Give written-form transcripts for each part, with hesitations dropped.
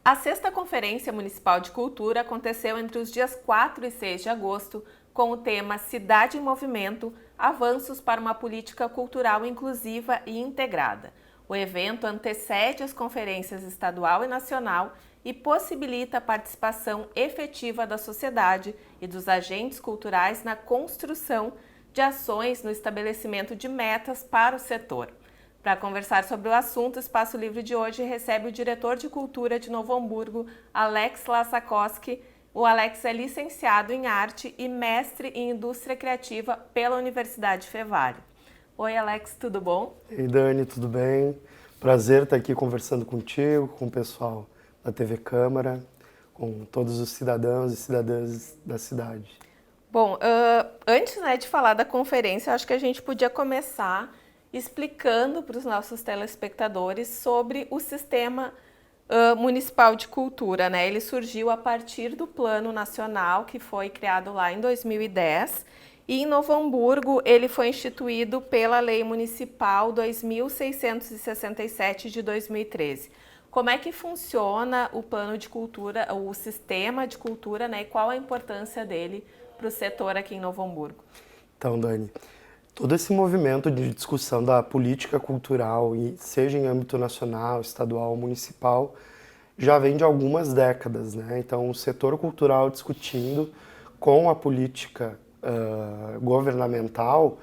A sexta Conferência Municipal de Cultura aconteceu entre os dias 4 e 6 de agosto com o tema Cidade em Movimento, avanços para uma política cultural inclusiva e integrada. O evento antecede as conferências estadual e nacional e possibilita a participação efetiva da sociedade e dos agentes culturais na construção de ações no estabelecimento de metas para o setor. Para conversar sobre o assunto, o Espaço Livre de hoje recebe o diretor de Cultura de Novo Hamburgo, Alex Lassakoski. O Alex é licenciado em Arte e mestre em Indústria Criativa pela Universidade Fevale. Oi, Alex, tudo bom? Ei, Dani, tudo bem? Prazer estar aqui conversando contigo, com o pessoal da TV Câmara, com todos os cidadãos e cidadãs da cidade. Bom, antes de falar da conferência, acho que a gente podia começar explicando para os nossos telespectadores sobre o Sistema Municipal de Cultura, né? Ele surgiu a partir do Plano Nacional, que foi criado lá em 2010, e em Novo Hamburgo ele foi instituído pela Lei Municipal 2667 de 2013. Como é que funciona o plano de cultura, o sistema de cultura, né? E qual a importância dele para o setor aqui em Novo Hamburgo? Então, Dani, todo esse movimento de discussão da política cultural, e seja em âmbito nacional, estadual ou municipal, já vem de algumas décadas, né? Então, o setor cultural discutindo com a política governamental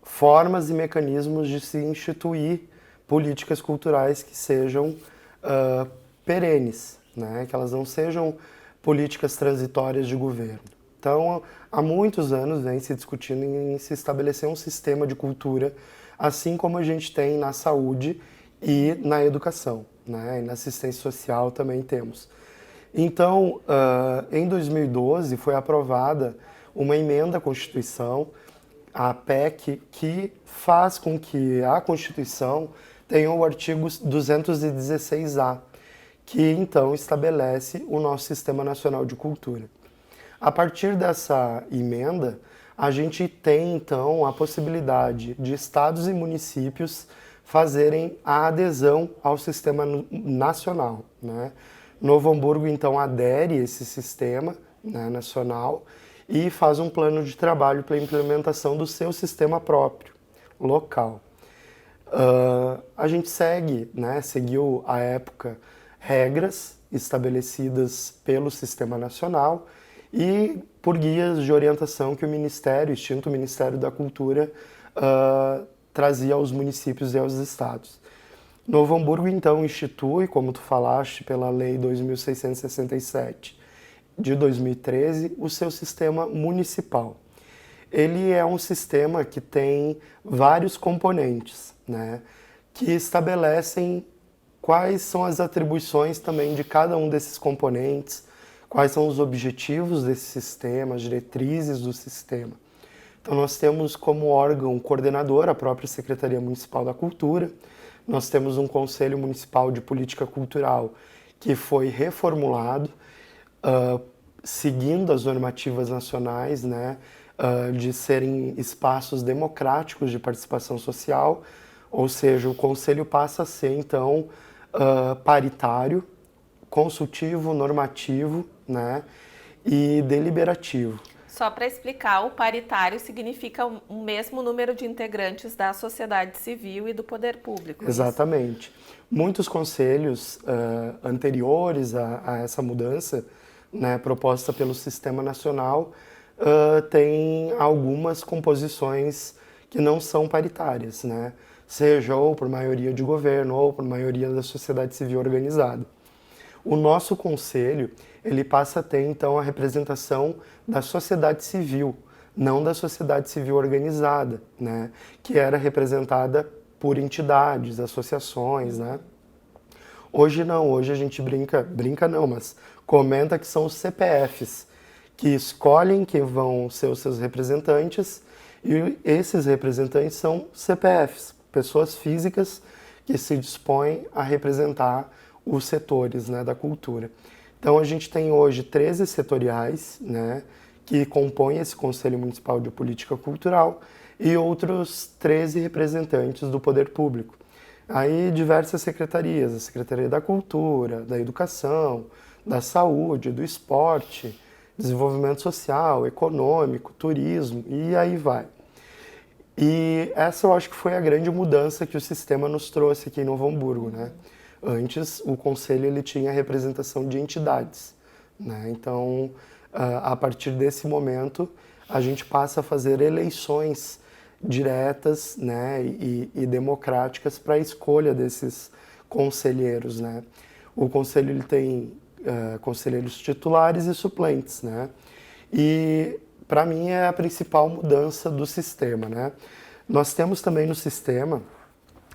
formas e mecanismos de se instituir políticas culturais que sejam perenes, né? Que elas não sejam políticas transitórias de governo. Então, há muitos anos vem se discutindo em se estabelecer um sistema de cultura, assim como a gente tem na saúde e na educação, né? E na assistência social também temos. Então, em 2012 foi aprovada uma emenda à Constituição, a PEC, que faz com que a Constituição tenha o artigo 216A, que então estabelece o nosso Sistema Nacional de Cultura. A partir dessa emenda, a gente tem então a possibilidade de estados e municípios fazerem a adesão ao sistema nacional, né? Novo Hamburgo então adere a esse sistema, né, nacional e faz um plano de trabalho para a implementação do seu sistema próprio, local. A gente seguiu à época regras estabelecidas pelo Sistema Nacional e por guias de orientação que o extinto Ministério da Cultura, trazia aos municípios e aos estados. Novo Hamburgo, então, institui, como tu falaste, pela Lei 2667 de 2013, o seu sistema municipal. Ele é um sistema que tem vários componentes, né, que estabelecem quais são as atribuições também de cada um desses componentes, quais são os objetivos desse sistema, as diretrizes do sistema. Então, nós temos como órgão coordenador a própria Secretaria Municipal da Cultura, nós temos um Conselho Municipal de Política Cultural que foi reformulado, seguindo as normativas nacionais, né, de serem espaços democráticos de participação social, ou seja, o Conselho passa a ser, então, paritário, consultivo, normativo, né, e deliberativo. Só para explicar, o paritário significa o mesmo número de integrantes da sociedade civil e do poder público. Exatamente. Muitos conselhos anteriores a essa mudança, né, proposta pelo Sistema Nacional, têm algumas composições que não são paritárias, né? Seja ou por maioria de governo ou por maioria da sociedade civil organizada. O nosso conselho, ele passa a ter, então, a representação da sociedade civil, não da sociedade civil organizada, né, que era representada por entidades, associações, né. Hoje não, hoje a gente brinca não, mas comenta que são os CPFs, que escolhem quem vão ser os seus representantes, e esses representantes são CPFs, pessoas físicas que se dispõem a representar os setores, né, da cultura. Então a gente tem hoje 13 setoriais, né, que compõem esse Conselho Municipal de Política Cultural e outros 13 representantes do poder público. Aí diversas secretarias, a Secretaria da Cultura, da Educação, da Saúde, do Esporte, Desenvolvimento Social, Econômico, Turismo, e aí vai. E essa eu acho que foi a grande mudança que o sistema nos trouxe aqui em Novo Hamburgo, né? Antes, o conselho ele tinha representação de entidades, né? Então, a partir desse momento, a gente passa a fazer eleições diretas, né, e democráticas para a escolha desses conselheiros, né? O conselho ele tem conselheiros titulares e suplentes, né? E para mim é a principal mudança do sistema, né? Nós temos também no sistema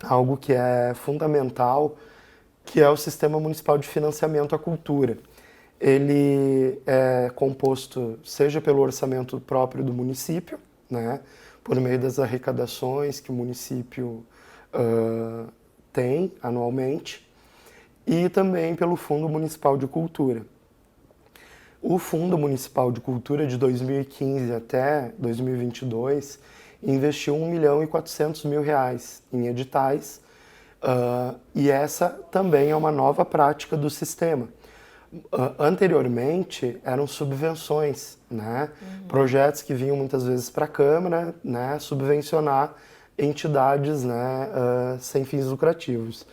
algo que é fundamental, que é o Sistema Municipal de Financiamento à Cultura. Ele é composto seja pelo orçamento próprio do município, né, por meio das arrecadações que o município tem anualmente, e também pelo Fundo Municipal de Cultura. O Fundo Municipal de Cultura de 2015 até 2022 investiu R$ 1.400.000 em editais, e essa também é uma nova prática do sistema. Anteriormente eram subvenções, né? Projetos que vinham muitas vezes para a Câmara, né, subvencionar entidades, né, sem fins lucrativos.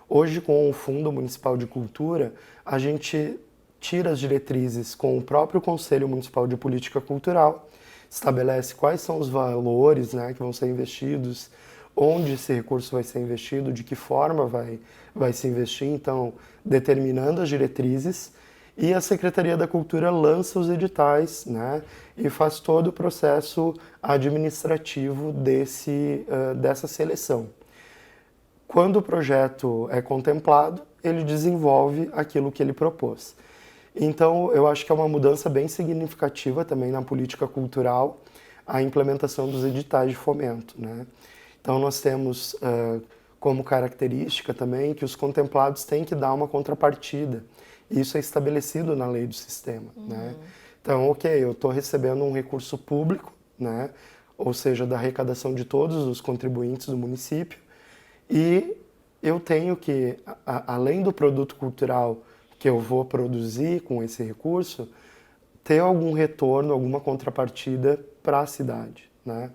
Hoje, com o Fundo Municipal de Cultura, a gente tira as diretrizes com o próprio Conselho Municipal de Política Cultural, estabelece quais são os valores, né, que vão ser investidos, onde esse recurso vai ser investido, de que forma vai se investir, então determinando as diretrizes, e a Secretaria da Cultura lança os editais, né, e faz todo o processo administrativo dessa seleção. Quando o projeto é contemplado, ele desenvolve aquilo que ele propôs. Então, eu acho que é uma mudança bem significativa também na política cultural, a implementação dos editais de fomento, né? Então, nós temos como característica também que os contemplados têm que dar uma contrapartida. Isso é estabelecido na lei do sistema, né? Então, ok, eu estou recebendo um recurso público, né? Ou seja, da arrecadação de todos os contribuintes do município, e eu tenho que, além do produto cultural que eu vou produzir com esse recurso, ter algum retorno, alguma contrapartida para a cidade, né?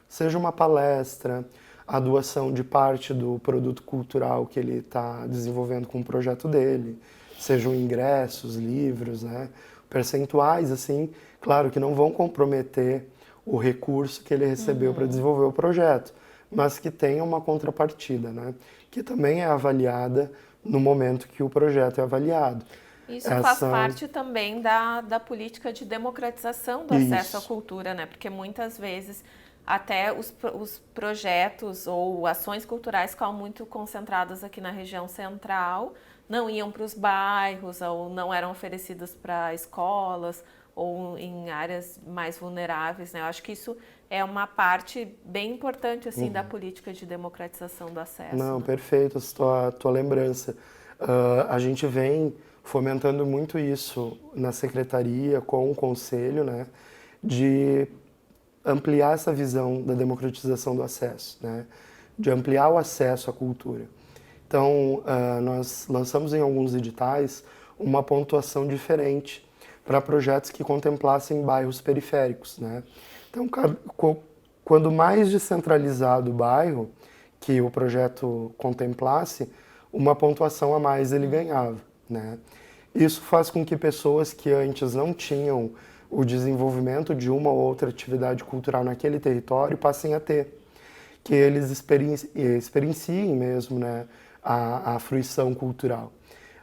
Seja uma palestra, a doação de parte do produto cultural que ele está desenvolvendo com o projeto dele, sejam ingressos, livros, né? Percentuais, assim, claro que não vão comprometer o recurso que ele recebeu para desenvolver o projeto, mas que tenha uma contrapartida, né? Que também é avaliada no momento que o projeto é avaliado. Isso faz parte também da política de democratização do acesso à cultura, né? Porque muitas vezes até os projetos ou ações culturais ficavam muito concentradas aqui na região central, não iam para os bairros ou não eram oferecidas para escolas ou em áreas mais vulneráveis, né? Eu acho que isso é uma parte bem importante assim da política de democratização do acesso. Não, né? perfeito, a tua lembrança. A gente vem fomentando muito isso na secretaria, com o conselho, né, de ampliar essa visão da democratização do acesso, né, de ampliar o acesso à cultura. Então, nós lançamos em alguns editais uma pontuação diferente para projetos que contemplassem bairros periféricos, né. Então, quando mais descentralizado o bairro que o projeto contemplasse, uma pontuação a mais ele ganhava, né? Isso faz com que pessoas que antes não tinham o desenvolvimento de uma ou outra atividade cultural naquele território passem a ter, que eles experienciem mesmo, né, a fruição cultural.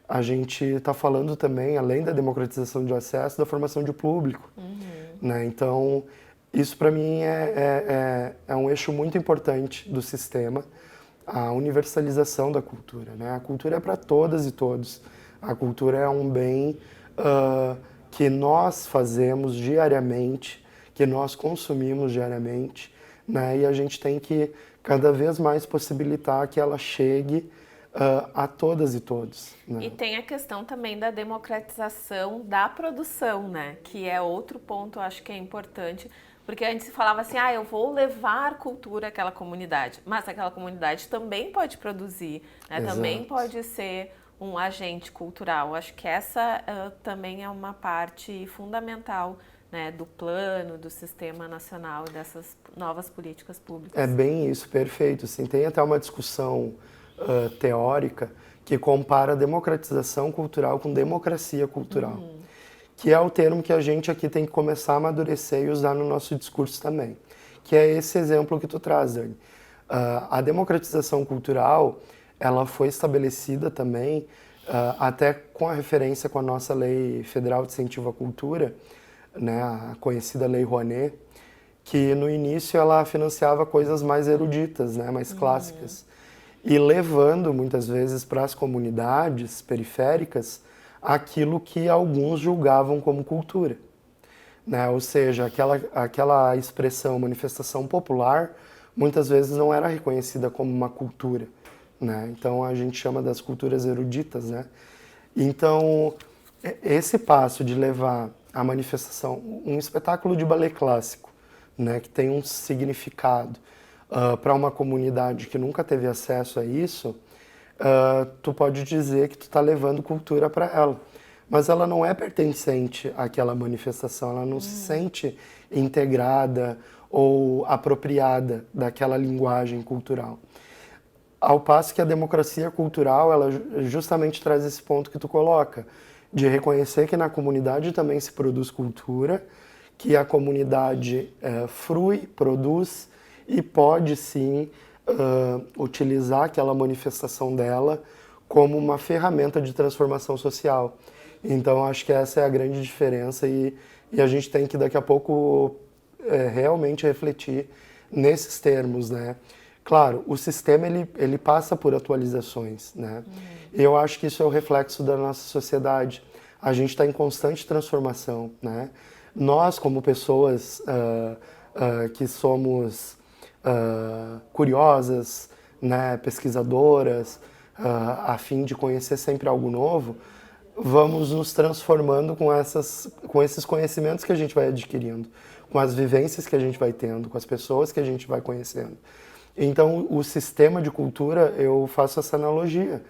A gente está falando também, além da democratização de acesso, da formação de público, né? Então, isso para mim é um eixo muito importante do sistema, a universalização da cultura, né? A cultura é para todas e todos. A cultura é um bem que nós fazemos diariamente, que nós consumimos diariamente, né? E a gente tem que cada vez mais possibilitar que ela chegue a todas e todos, né? E tem a questão também da democratização da produção, né? Que é outro ponto, eu acho que é importante. Porque antes se falava assim, eu vou levar cultura àquela comunidade, mas aquela comunidade também pode produzir, né? Também pode ser um agente cultural. Acho que essa também é uma parte fundamental, né, do plano, do sistema nacional e dessas novas políticas públicas. É bem isso, perfeito. Assim, tem até uma discussão teórica que compara democratização cultural com democracia cultural, que é o termo que a gente aqui tem que começar a amadurecer e usar no nosso discurso também, que é esse exemplo que tu traz, Dani. A democratização cultural, ela foi estabelecida também, até com a referência com a nossa Lei Federal de Incentivo à Cultura, né, a conhecida Lei Rouanet, que no início ela financiava coisas mais eruditas, né, mais clássicas, e levando muitas vezes para as comunidades periféricas aquilo que alguns julgavam como cultura, né? Ou seja, aquela expressão, manifestação popular, muitas vezes não era reconhecida como uma cultura, né? Então a gente chama das culturas eruditas, né? Então esse passo de levar a manifestação, um espetáculo de balé clássico, né, que tem um significado para uma comunidade que nunca teve acesso a isso, tu pode dizer que tu está levando cultura para ela, mas ela não é pertencente àquela manifestação, ela não se sente integrada ou apropriada daquela linguagem cultural. Ao passo que a democracia cultural, ela justamente traz esse ponto que tu coloca, de reconhecer que na comunidade também se produz cultura, que a comunidade frui, produz e pode sim utilizar aquela manifestação dela como uma ferramenta de transformação social. Então acho que essa é a grande diferença e a gente tem que daqui a pouco realmente refletir nesses termos, né? Claro, o sistema ele passa por atualizações, né? Eu acho que isso é o reflexo da nossa sociedade. A gente está em constante transformação, né? Nós, como pessoas que somos curiosas, né, pesquisadoras, a fim de conhecer sempre algo novo, vamos nos transformando com esses conhecimentos que a gente vai adquirindo, com as vivências que a gente vai tendo, com as pessoas que a gente vai conhecendo. Então, o sistema de cultura, eu faço essa analogia,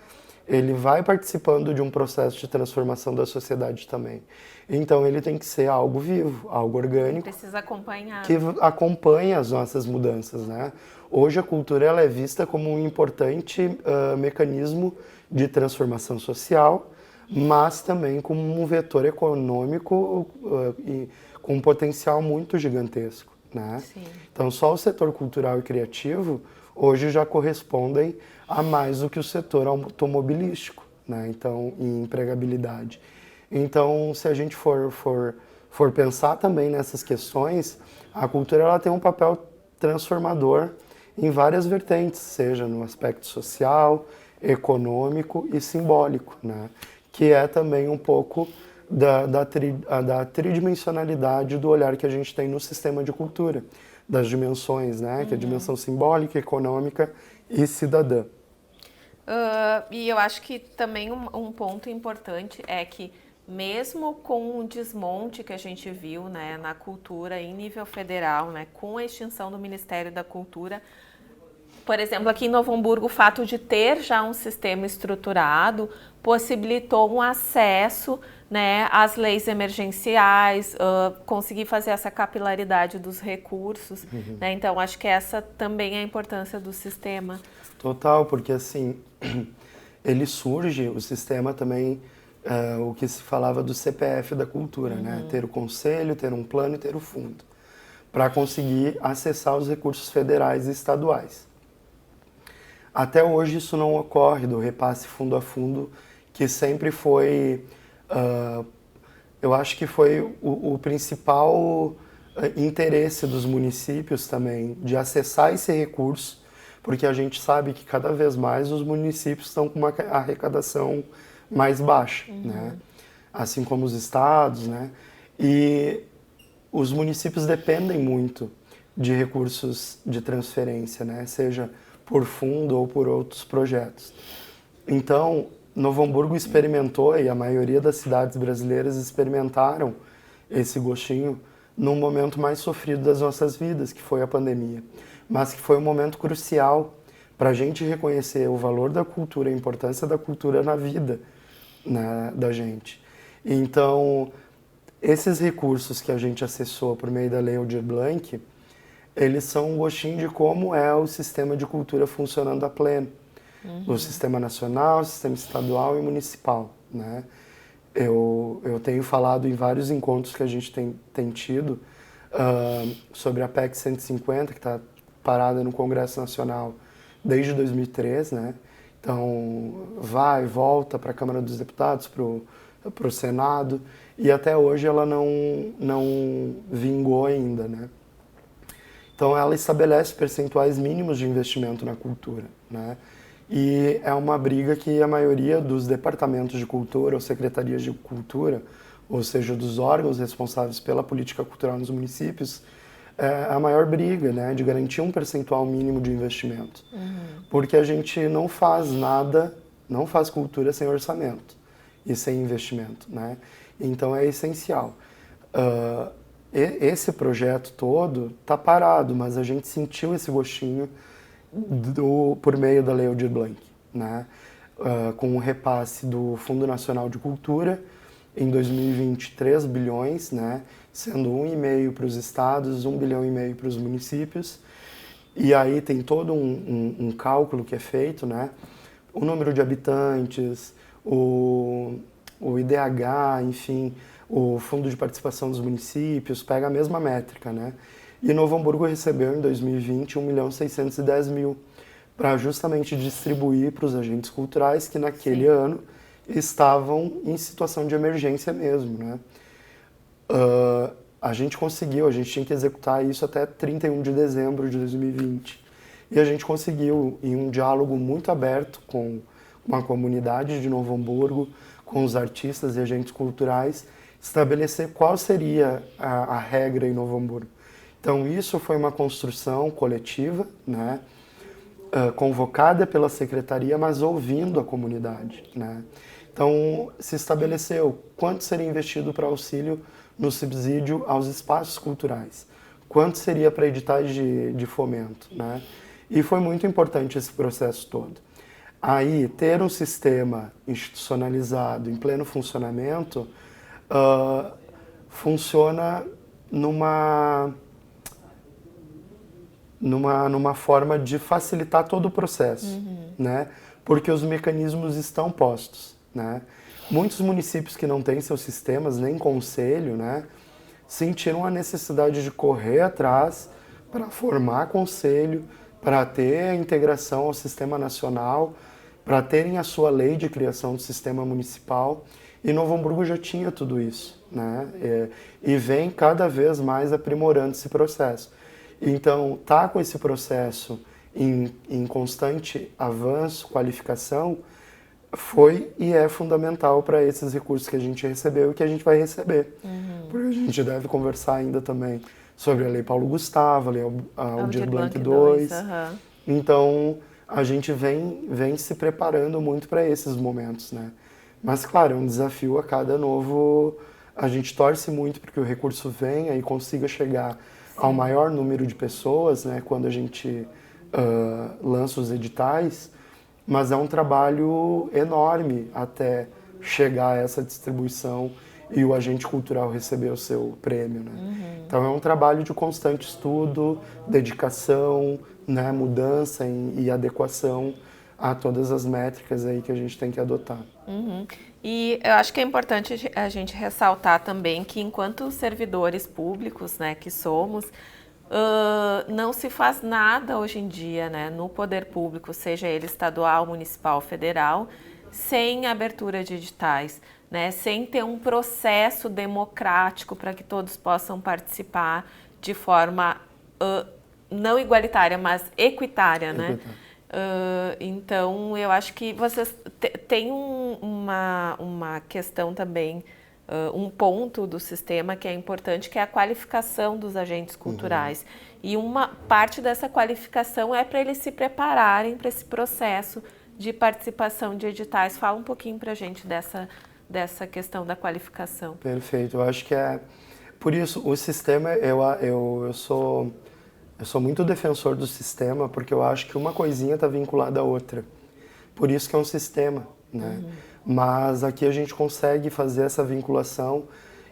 ele vai participando de um processo de transformação da sociedade também. Então, ele tem que ser algo vivo, algo orgânico. Precisa acompanhar. Que acompanha as nossas mudanças, né? Hoje, a cultura ela é vista como um importante mecanismo de transformação social, mas também como um vetor econômico e com um potencial muito gigantesco, né? Sim. Então, só o setor cultural e criativo hoje já correspondem a mais do que o setor automobilístico, né? Então, em empregabilidade. Então, se a gente for pensar também nessas questões, a cultura ela tem um papel transformador em várias vertentes, seja no aspecto social, econômico e simbólico, né? Que é também um pouco da tridimensionalidade do olhar que a gente tem no sistema de cultura, das dimensões, né? Que é a dimensão simbólica, econômica e cidadã. E eu acho que também um ponto importante é que mesmo com o desmonte que a gente viu, né, na cultura em nível federal, né, com a extinção do Ministério da Cultura, por exemplo, aqui em Novo Hamburgo, o fato de ter já um sistema estruturado possibilitou um acesso, né, às leis emergenciais, conseguir fazer essa capilaridade dos recursos, né? Então, acho que essa também é a importância do sistema. Total, porque assim, ele surge, o sistema também, o que se falava do CPF da cultura, né? Ter o conselho, ter um plano e ter o fundo, para conseguir acessar os recursos federais e estaduais. Até hoje isso não ocorre, do repasse fundo a fundo, que sempre foi, eu acho que foi o principal interesse dos municípios também, de acessar esse recurso, porque a gente sabe que cada vez mais os municípios estão com uma arrecadação mais baixa, né? Assim como os estados, né? E os municípios dependem muito de recursos de transferência, né? Seja por fundo ou por outros projetos. Então, Novo Hamburgo experimentou, e a maioria das cidades brasileiras experimentaram esse gostinho num momento mais sofrido das nossas vidas, que foi a pandemia, mas que foi um momento crucial para a gente reconhecer o valor da cultura, a importância da cultura na vida, né, da gente. Então, esses recursos que a gente acessou por meio da Lei Aldir Blanc, eles são um gostinho de como é o sistema de cultura funcionando a pleno. O sistema nacional, o sistema estadual e municipal, né? Eu tenho falado em vários encontros que a gente tem tido sobre a PEC 150, que está parada no Congresso Nacional desde 2003, né? Então, vai e volta para a Câmara dos Deputados, para o Senado, e até hoje ela não vingou ainda, né? Então, ela estabelece percentuais mínimos de investimento na cultura, né? E é uma briga que a maioria dos departamentos de cultura ou secretarias de cultura, ou seja, dos órgãos responsáveis pela política cultural nos municípios, é a maior briga, né, de garantir um percentual mínimo de investimento. Porque a gente não faz nada, não faz cultura sem orçamento e sem investimento, né? Então é essencial. Esse projeto todo está parado, mas a gente sentiu esse gostinho por meio da Lei Aldir Blanc, né? Com o repasse do Fundo Nacional de Cultura, em 2020, 3 bilhões, né? Sendo 1,5 para os estados, 1,5 bilhão para os municípios. E aí tem todo um cálculo que é feito, né? O número de habitantes, o IDH, enfim, o Fundo de Participação dos Municípios, pega a mesma métrica, né? E Novo Hamburgo recebeu em 2020 1.610.000 para justamente distribuir para os agentes culturais que naquele ano estavam em situação de emergência mesmo, né? A gente conseguiu, a gente tinha que executar isso até 31 de dezembro de 2020. E a gente conseguiu, em um diálogo muito aberto com a comunidade de Novo Hamburgo, com os artistas e agentes culturais, estabelecer qual seria a regra em Novo Hamburgo. Então, isso foi uma construção coletiva, né, convocada pela secretaria, mas ouvindo a comunidade, né? Então, se estabeleceu quanto seria investido para auxílio no subsídio aos espaços culturais, quanto seria para editais de fomento, né? E foi muito importante esse processo todo. Aí, ter um sistema institucionalizado, em pleno funcionamento, funciona numa forma de facilitar todo o processo, né? Porque os mecanismos estão postos, né? Muitos municípios que não têm seus sistemas, nem conselho, né, sentiram a necessidade de correr atrás para formar conselho, para ter a integração ao sistema nacional, para terem a sua lei de criação do sistema municipal. E Novo Hamburgo já tinha tudo isso, né? E vem cada vez mais aprimorando esse processo. Então, tá com esse processo em constante avanço, qualificação, foi e é fundamental para esses recursos que a gente recebeu e que a gente vai receber. Porque a gente deve conversar ainda também sobre a Lei Paulo Gustavo, a Lei Aldir Blanc II. Então, a gente vem se preparando muito para esses momentos, né? Mas, claro, é um desafio a cada novo... A gente torce muito para que o recurso venha e consiga chegar ao maior número de pessoas, né, quando a gente lança os editais, mas é um trabalho enorme até chegar a essa distribuição e o agente cultural receber o seu prêmio, né? Então é um trabalho de constante estudo, dedicação, né, mudança e adequação a todas as métricas aí que a gente tem que adotar. E eu acho que é importante a gente ressaltar também que enquanto servidores públicos, né, que somos, não se faz nada hoje em dia, né, no poder público, seja ele estadual, municipal, federal, sem abertura de editais, né, sem ter um processo democrático para que todos possam participar de forma não igualitária, mas equitária, né? Então, eu acho que vocês têm uma questão também, um ponto do sistema que é importante, que é a qualificação dos agentes culturais. E uma parte dessa qualificação é para eles se prepararem para esse processo de participação de editais. Fala um pouquinho para a gente dessa questão da qualificação. Perfeito. Eu acho que Por isso, o sistema, eu sou muito defensor do sistema, porque eu acho que uma coisinha está vinculada à outra. Por isso que é um sistema, né? Mas aqui a gente consegue fazer essa vinculação.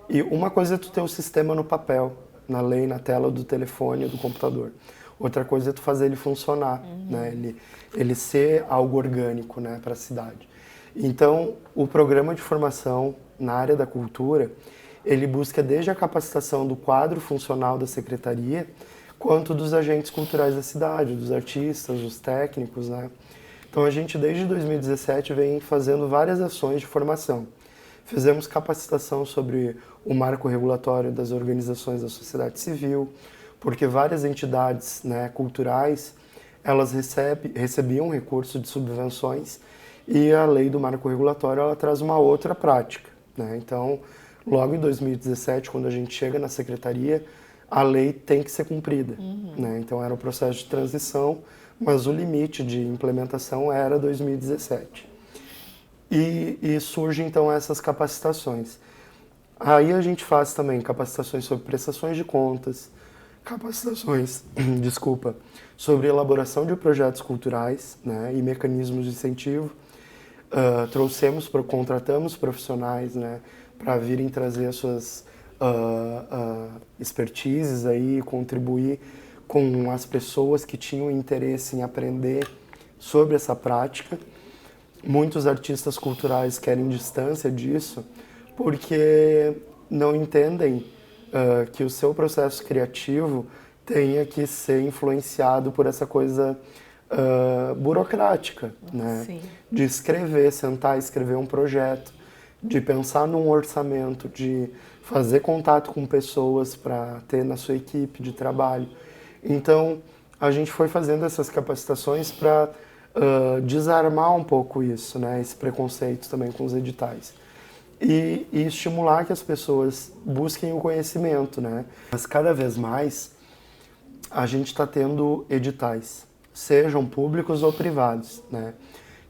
E uma coisa é tu ter o sistema no papel, na lei, na tela do telefone, do computador. Outra coisa é tu fazer ele funcionar, né? Ele ser algo orgânico, né, para a cidade. Então, o programa de formação na área da cultura, ele busca desde a capacitação do quadro funcional da secretaria, quanto dos agentes culturais da cidade, dos artistas, dos técnicos, né? Então a gente desde 2017 vem fazendo várias ações de formação. Fizemos capacitação sobre o marco regulatório das organizações da sociedade civil, porque várias entidades, né, culturais, elas recebiam recurso de subvenções e a lei do marco regulatório ela traz uma outra prática, né? Então, logo em 2017, quando a gente chega na secretaria, a lei tem que ser cumprida, né? Então era um processo de transição, mas o limite de implementação era 2017. E surgem então essas capacitações. Aí a gente faz também capacitações sobre prestações de contas, capacitações, desculpa, sobre elaboração de projetos culturais, né, e mecanismos de incentivo. Contratamos profissionais, né, para virem trazer as suas expertises aí, contribuir com as pessoas que tinham interesse em aprender sobre essa prática. Muitos artistas culturais querem distância disso porque não entendem que o seu processo criativo tenha que ser influenciado por essa coisa burocrática, né? Sim. De escrever, sentar e escrever um projeto, de pensar num orçamento, de fazer contato com pessoas para ter na sua equipe de trabalho. Então, a gente foi fazendo essas capacitações para desarmar um pouco isso, né? Esse preconceito também com os editais. E estimular que as pessoas busquem o conhecimento, né? Mas cada vez mais a gente está tendo editais, sejam públicos ou privados, né?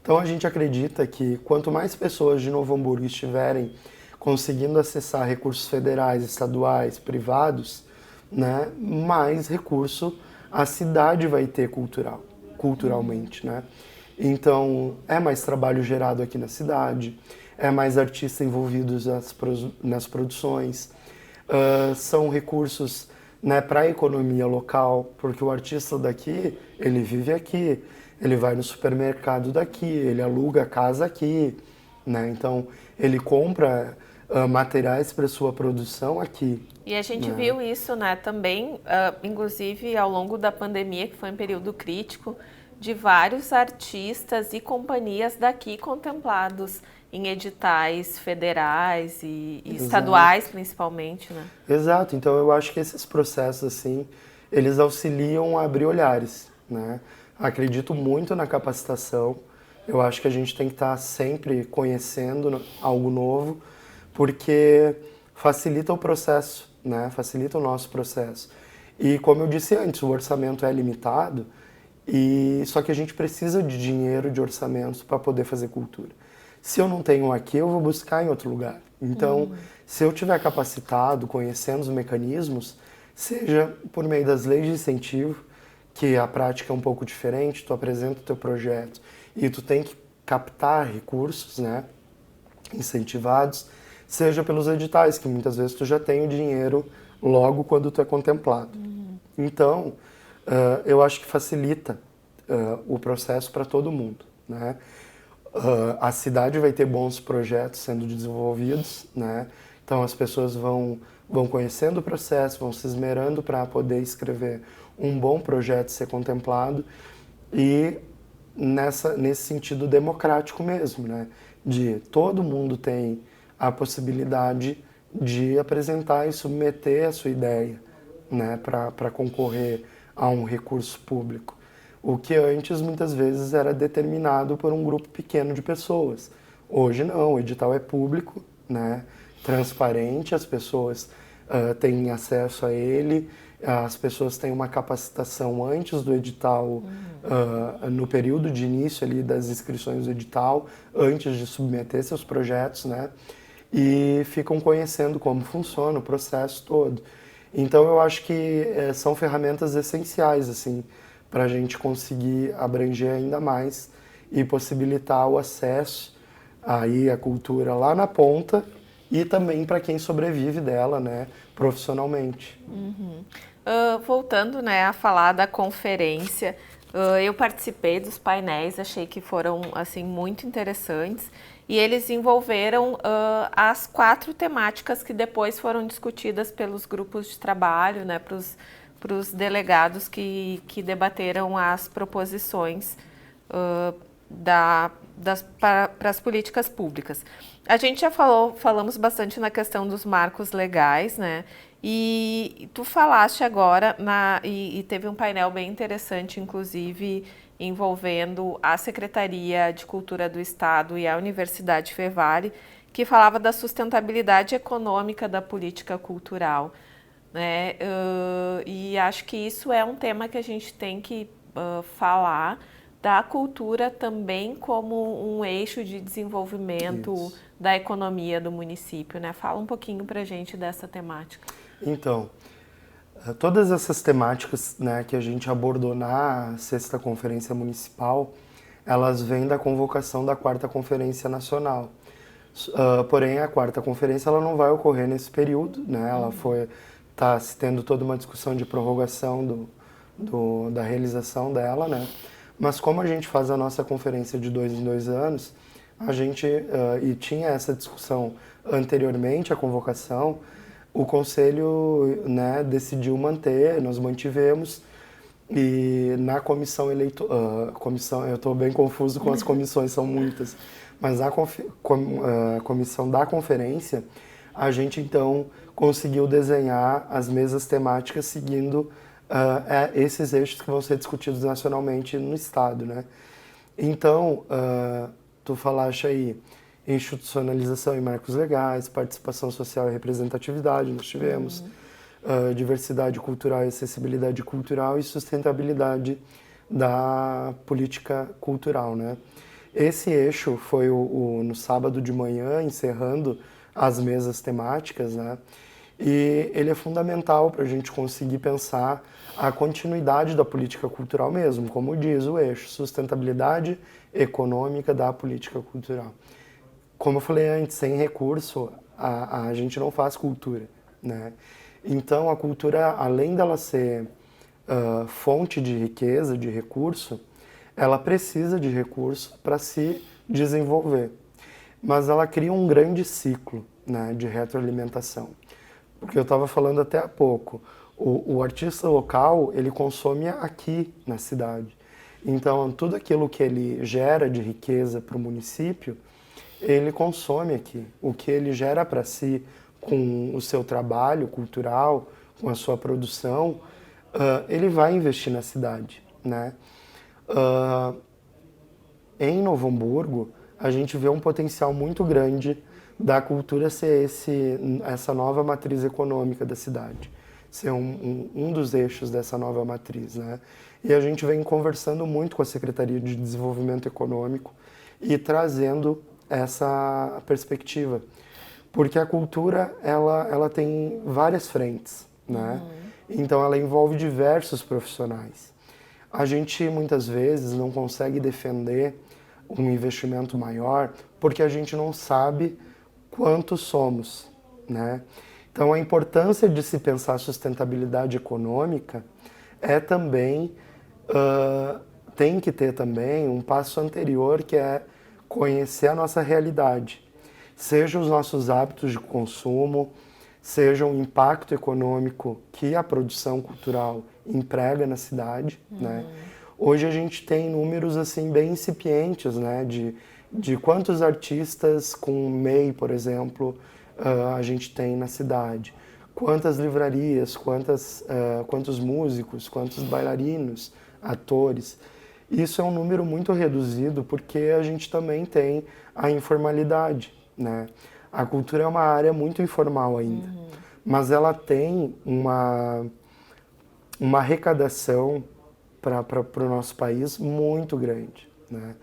Então a gente acredita que quanto mais pessoas de Novo Hamburgo estiverem conseguindo acessar recursos federais, estaduais, privados, né, mais recurso a cidade vai ter culturalmente, né? Então é mais trabalho gerado aqui na cidade, é mais artistas envolvidos nas produções, são recursos, né, para a economia local, porque o artista daqui, ele vive aqui, ele vai no supermercado daqui, ele aluga a casa aqui, né? Então ele compra materiais para sua produção aqui. E a gente né? viu isso, né, também, inclusive ao longo da pandemia, que foi um período crítico, de vários artistas e companhias daqui contemplados em editais federais e estaduais, principalmente, né? Exato. Então eu acho que esses processos, assim, eles auxiliam a abrir olhares, né? Acredito muito na capacitação. Eu acho que a gente tem que estar sempre conhecendo algo novo, porque facilita o processo, né? Facilita o nosso processo. E como eu disse antes, o orçamento é limitado, só que a gente precisa de dinheiro, de orçamentos para poder fazer cultura. Se eu não tenho aqui, eu vou buscar em outro lugar. Então, se eu tiver capacitado, conhecendo os mecanismos, seja por meio das leis de incentivo, que a prática é um pouco diferente, tu apresenta o teu projeto e tu tem que captar recursos, né, incentivados, seja pelos editais, que muitas vezes tu já tem o dinheiro logo quando tu é contemplado. Então, eu acho que facilita o processo para todo mundo, né? A cidade vai ter bons projetos sendo desenvolvidos, né? Então as pessoas vão conhecendo o processo, vão se esmerando para poder escrever um bom projeto ser contemplado e nesse sentido democrático mesmo, né? De todo mundo tem a possibilidade de apresentar e submeter a sua ideia, né? Para concorrer a um recurso público. O que antes, muitas vezes, era determinado por um grupo pequeno de pessoas. Hoje não, o edital é público, né? Transparente, as pessoas têm acesso a ele, as pessoas têm uma capacitação antes do edital, no período de início ali das inscrições do edital, antes de submeter seus projetos, né? e ficam conhecendo como funciona o processo todo. Então eu acho que são ferramentas essenciais assim para a gente conseguir abranger ainda mais e possibilitar o acesso aí à cultura lá na ponta e também para quem sobrevive dela, né, profissionalmente. Voltando, né, a falar da conferência, eu participei dos painéis, achei que foram assim muito interessantes e eles envolveram as 4 temáticas que depois foram discutidas pelos grupos de trabalho, né, para os delegados que debateram as proposições para as políticas públicas. A gente já falamos bastante na questão dos marcos legais, né? E tu falaste agora, e teve um painel bem interessante, inclusive, envolvendo a Secretaria de Cultura do Estado e a Universidade Fevale, que falava da sustentabilidade econômica da política cultural, né? E acho que isso é um tema que a gente tem que falar da cultura também como um eixo de desenvolvimento da economia do município, né? Fala um pouquinho pra gente dessa temática. Então, todas essas temáticas, né, que a gente abordou na 6ª Conferência Municipal, elas vêm da convocação da 4ª Conferência Nacional. Porém, a 4ª Conferência ela não vai ocorrer nesse período, né? Ela está se tendo toda uma discussão de prorrogação da realização dela, né? Mas como a gente faz a nossa conferência de 2 em 2 anos, a gente, e tinha essa discussão anteriormente à convocação, o Conselho, né, decidiu manter, nós mantivemos, e na comissão eu estou bem confuso com as comissões, são muitas, mas na comissão da conferência, a gente então conseguiu desenhar as mesas temáticas seguindo esses eixos que vão ser discutidos nacionalmente no Estado, né? Então, tu falaste aí institucionalização e marcos legais, participação social e representatividade, nós tivemos diversidade cultural e acessibilidade cultural e sustentabilidade da política cultural, né? Esse eixo foi no sábado de manhã, encerrando as mesas temáticas, né? E ele é fundamental para a gente conseguir pensar a continuidade da política cultural mesmo, como diz o eixo, sustentabilidade econômica da política cultural. Como eu falei antes, sem recurso a gente não faz cultura, né? Então a cultura, além dela ser fonte de riqueza, de recurso, ela precisa de recurso para se desenvolver. Mas ela cria um grande ciclo, né, de retroalimentação. Porque eu estava falando até há pouco, o artista local, ele consome aqui na cidade. Então, tudo aquilo que ele gera de riqueza para o município, ele consome aqui. O que ele gera para si com o seu trabalho cultural, com a sua produção, ele vai investir na cidade, né? Em Novo Hamburgo, a gente vê um potencial muito grande da cultura ser essa nova matriz econômica da cidade, ser um dos eixos dessa nova matriz, né? E a gente vem conversando muito com a Secretaria de Desenvolvimento Econômico e trazendo essa perspectiva, porque a cultura ela tem várias frentes, né? Então ela envolve diversos profissionais. A gente muitas vezes não consegue defender um investimento maior porque a gente não sabe quantos somos, né? Então a importância de se pensar sustentabilidade econômica é também, tem que ter também um passo anterior, que é conhecer a nossa realidade, seja os nossos hábitos de consumo, seja o impacto econômico que a produção cultural emprega na cidade, né? Hoje a gente tem números assim bem incipientes, né, de quantos artistas com MEI, por exemplo, a gente tem na cidade, quantas livrarias, quantos músicos, quantos bailarinos, atores. Isso é um número muito reduzido porque a gente também tem a informalidade, né? A cultura é uma área muito informal ainda, mas ela tem uma arrecadação para o nosso país muito grande, né?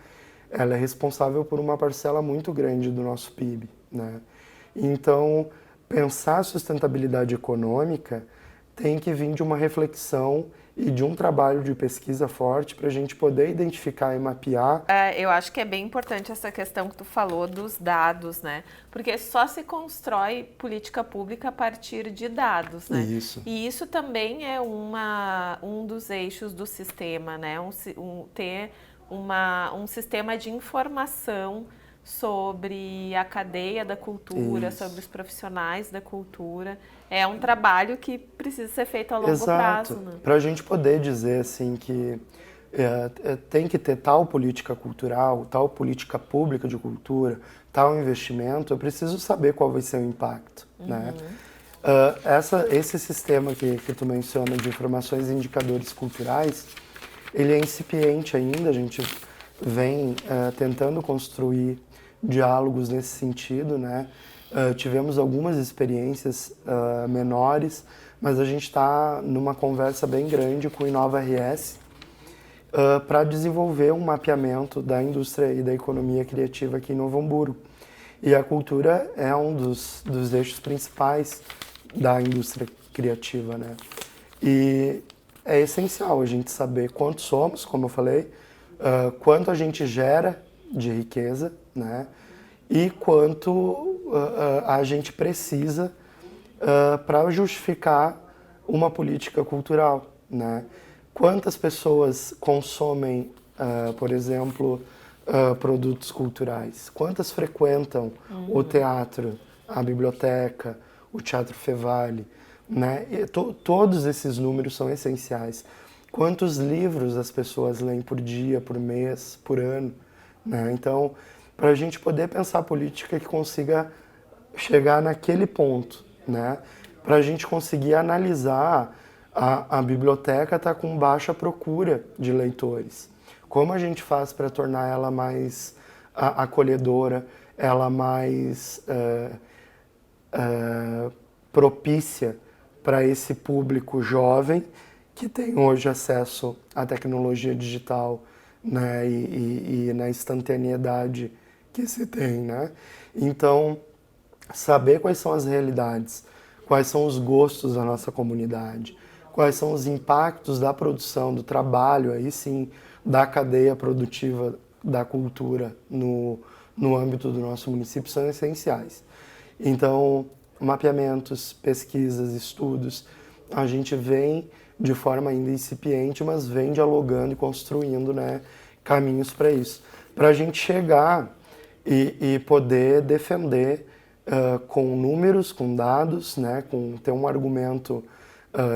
Ela é responsável por uma parcela muito grande do nosso PIB, né? Então, pensar a sustentabilidade econômica tem que vir de uma reflexão e de um trabalho de pesquisa forte para a gente poder identificar e mapear. Eu acho que é bem importante essa questão que tu falou dos dados, né? Porque só se constrói política pública a partir de dados, né? Isso. E isso também é um dos eixos do sistema, né? Ter um sistema de informação sobre a cadeia da cultura, Isso. sobre os profissionais da cultura. É um trabalho que precisa ser feito a longo Exato. prazo, né? Para a gente poder dizer assim que tem que ter tal política cultural, tal política pública de cultura, tal investimento, eu preciso saber qual vai ser o impacto, né? Esse sistema que tu menciona de informações e indicadores culturais, ele é incipiente ainda, a gente vem tentando construir diálogos nesse sentido, né? Tivemos algumas experiências menores, mas a gente está numa conversa bem grande com o Inova RS para desenvolver um mapeamento da indústria e da economia criativa aqui em Novo Hamburgo. E a cultura é um dos eixos principais da indústria criativa, né? E é essencial a gente saber quanto somos, como eu falei, quanto a gente gera de riqueza, né? E quanto a gente precisa para justificar uma política cultural, né? Quantas pessoas consomem, por exemplo, produtos culturais? Quantas frequentam o teatro, a biblioteca, o Teatro Fevale, né? E todos esses números são essenciais. Quantos livros as pessoas leem por dia, por mês, por ano, né? Então, para a gente poder pensar política que consiga chegar naquele ponto, né? Para a gente conseguir analisar a biblioteca está com baixa procura de leitores. Como a gente faz para tornar ela mais acolhedora, ela mais propícia para esse público jovem que tem hoje acesso à tecnologia digital, né, e na instantaneidade que se tem, né? Então, saber quais são as realidades, quais são os gostos da nossa comunidade, quais são os impactos da produção, do trabalho, aí sim, da cadeia produtiva da cultura no âmbito do nosso município são essenciais. Então, mapeamentos, pesquisas, estudos, a gente vem de forma ainda incipiente, mas vem dialogando e construindo, né, caminhos para isso. Para a gente chegar e poder defender com números, com dados, né, ter um argumento